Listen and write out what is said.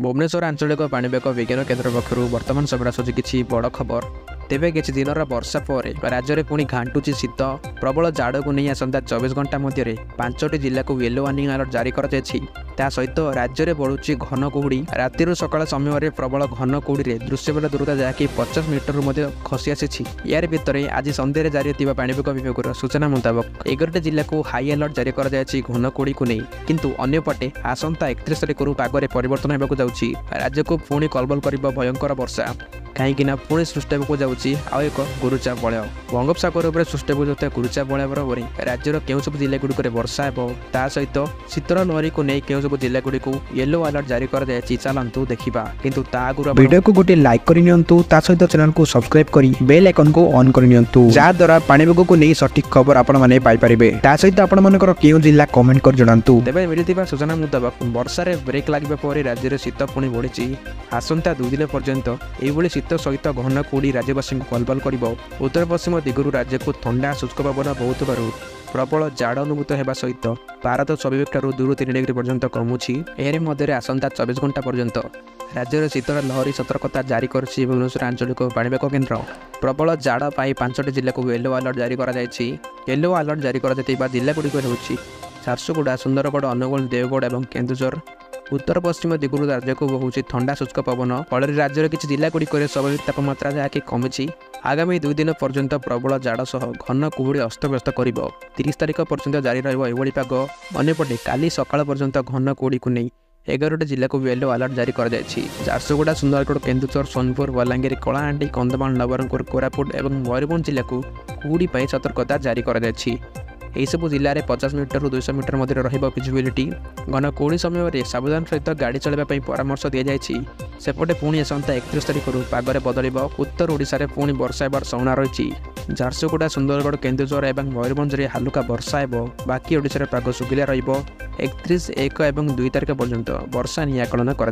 भुवनेश्वर आंचलिक पाणीपाग विज्ञान केन्द्र पक्षर वर्तमान समय आसूँ किसी बड़ खबर। तेबे किसी दिन वर्षा पर राज्य में पुणी घांटुची शीत प्रबल जाड़ को नहीं आसंता 24 घंटा मध्य 5टी जिला को येलो वार्निंग अलर्ट जारी कर सहित राज्य में बढ़ुची घन कुहुड़ी राति सकाल समय प्रबल घन कुहुड़ी दृश्यमान दूरता जहाँकि 50 मीटर खसी आसी। यार भितर आज सन्ध्या जारी पाणीपाग विभाग सूचना मुताबक 11टी जिला को हाई अलर्ट जारी कर घन कुहुड़ी को नहीं, किंतु अन्यपटे आसंता 31 तारिख पागरे परिवर्तन होगा जाऊँगी। राज्य को पुणी कलबल कर भयंकर वर्षा कहीं पुणी सृष्टि होगा जाऊँगी आउ एक गुरुचाप बलय। बंगोपसागर उपर सृष्टि होता गुरुचाप बलय बराबर राज्यर केउं सब जिला गुड़िक वर्षा और ता सहित शीतर लहरी को नहीं केउं सब जिला गुड़िक येलो अलर्ट जारी कर चलतु देखा, किंतु ता आगुरी वीडियो को गोटे लाइक करनियंतु, ता सहित चैनल को सब्सक्राइब करी बेल आइकन को ऑन करनियंतु, जा द्वारा पाणीपाग को नहीं सटीक खबर आपण माने पाई परिबे। ता सहित आपण मानकर केउं जिला कमेंट कर जणांतु। तेबे मिलिथिबा सूचना मुताबक वर्षा रे ब्रेक लागिबा पर राज्य रे शीत पुणी बढ़ी आसंता 2 दिन पर्यंत एभली शीत सहित घन कुहुड़ी राज्यवासी को कलबल कर। उत्तर पश्चिम दिगरू राज्य को ठंडा शुष्क पवन बहुतबार प्रबल जाड़ अनुभूत होगा सहित भारत स्वाभाविक ठार 2 ରୁ 3 डिग्री पर्यंत कमुची। एरे मध्य आसंता 24 घंटा पर्यंत राज्य में शीतर लहरी सतर्कता जारी कर भुवनेश्वर आंचलिक पाणीपाग केन्द्र। प्रबल जाड़ पाई 5टी जिला को येलो अलर्ट जारी कर येलो अलर्ट जारी कर जिला गुड़िक रही झारसुगुड़ा, सुंदरगढ़, अनुगुल, देवगढ़ और केन्दुझर। उत्तर पश्चिम दिगरू राज्य को बहुत ठंडा शुष्क पवन फल राज्यर किसी जिला गुड़िक स्वाभाविक तापमात्रा जहाँकि कमी। आगामी 2 दिन पर्यंत प्रबल जाड़ सह घन कुहुड़ी अस्तव्यस्त कर 30 तारिख पर्यंत जारी रही पाग। अन्यपटे काली सकाळ पर्यंत घन कुहुड़ी को नहीं 11टी जिला को येलो अलर्ट जारी कर झारसुगुड़ा, सुंदरगढ़, केन्दुझर, सोनपुर, बलांगीर, कलाहांडी, कंधमाल, नवरंगपुर, कोरापुट और मयूरभंज जिला को कुहुड़ी सतर्कता जारी कर सब जिले में 50 मीटर ରୁ 200 मीटर मध्य भिजिबिलिटी। घन कुहुड़ी समय सावधान सहित गाड़ी चलने परामर्श दी जाएगी। सेपटे पुणी आसंता 31 तारिख पागरे बदल। उत्तर ओडिशा रे पुणी वर्षा होबार संभावना रही। झारसुगुड़ा, सुंदरगढ़, केन्दुझर और मयूरभंज में हालुका वर्षा हो। बाकी ओडिशा पाग सुखिला 31, 1 और 2 तारिख पर्यंत वर्षा नियाकलन कर।